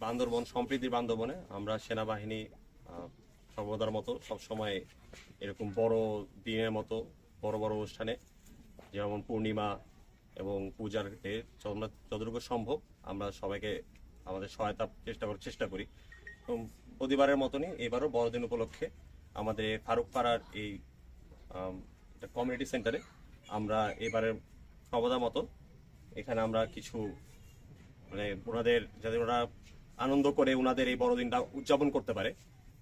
বান্দরবন সম্প্রীতির বান্দরবনে আমরা সেনাবাহিনী সর্বদার মতো সবসময় এরকম বড় দিনের মতো বড় বড় অনুষ্ঠানে, যেমন পূর্ণিমা এবং পূজার যতটুকু সম্ভব আমরা সবাইকে আমাদের সহায়তা চেষ্টা করি। প্রতিবারের মতনই এবারও বড়দিন উপলক্ষে আমাদের ফারুকপাড়ার এই কমিউনিটি সেন্টারে আমরা এবারের সর্বদার মতো এখানে আমরা কিছু ওনাদের যাতে ওরা আনন্দ করে ওনাদের এই বড়দিনটা উদযাপন করতে পারে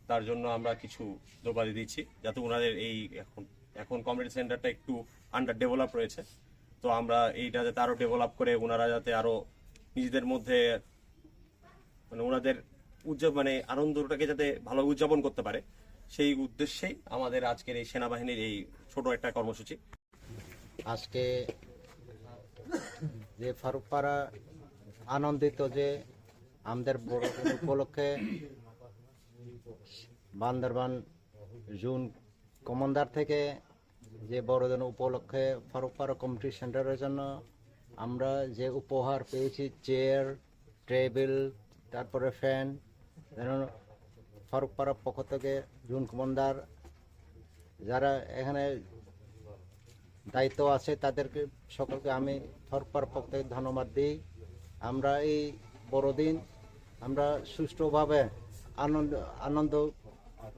তার জন্য আমরা কিছু দ্রব্যাদি দিচ্ছি, যাতে ওনাদের এই এখন কমিউনিটি সেন্টারটা একটু আন্ডার ডেভেলপ রয়েছে। তো আমরা এইটা যাতে আরো ডেভেলপ করে ওনারা যাতে আরো নিজেদের মধ্যে ওনাদের আনন্দটাকে যাতে ভালোভাবে উদযাপন করতে পারে, সেই উদ্দেশ্যেই আমাদের আজকের এই সেনাবাহিনীর এই ছোট একটা কর্মসূচি। আজকে যে ফারুকপাড়া আনন্দিত যে আমাদের বড়দিন উপলক্ষে বান্দরবান জোন কমান্ডার থেকে যে বড়দিন উপলক্ষে ফারুকপাড়া কমিউনিটি সেন্টারের জন্য আমরা যে উপহার পেয়েছি, চেয়ার, টেবিল, তারপরে ফ্যান, ফারুকপাড়ার পক্ষ থেকে জোন কমান্ডার যারা এখানে দায়িত্ব আছে তাদেরকে সকলকে আমি ফারুকপাড়ার পক্ষ থেকে ধন্যবাদ দিই। আমরা এই বড়দিন আমরা সুষ্ঠুভাবে আনন্দ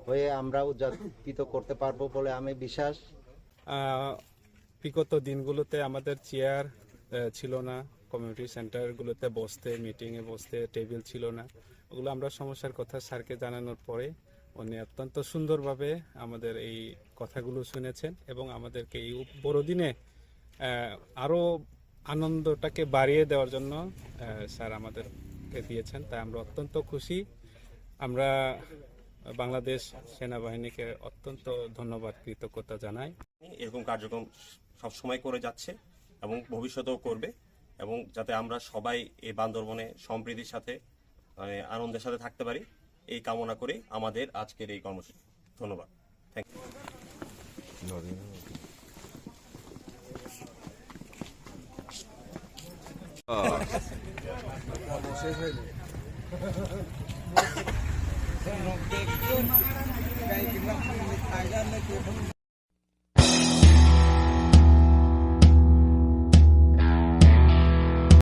হয়ে আমরা উদযাপিত করতে পারবো বলে আমি বিশ্বাস। বিগত দিনগুলোতে আমাদের চেয়ার ছিল না, কমিউনিটি সেন্টারগুলোতে বসতে, মিটিংয়ে বসতে টেবিল ছিল না। ওগুলো আমরা সমস্যার কথা স্যারকে জানানোর পরে উনি অত্যন্ত সুন্দরভাবে আমাদের এই কথাগুলো শুনেছেন এবং আমাদেরকে এই বড়দিনে আরও আনন্দটাকে বাড়িয়ে দেওয়ার জন্য স্যার আমাদেরকে দিয়েছেন, তাই আমরা অত্যন্ত খুশি। আমরা বাংলাদেশ সেনাবাহিনীকে অত্যন্ত ধন্যবাদ, কৃতজ্ঞতা জানাই। এরকম কার্যক্রম সবসময় করে যাচ্ছে এবং ভবিষ্যতেও করবে, এবং যাতে আমরা সবাই এই বান্দরবনে সম্প্রীতির সাথে আনন্দের সাথে থাকতে পারি, এই কামনা করে আমাদের আজকের এই কর্মসূচি। ধন্যবাদ। Thank you.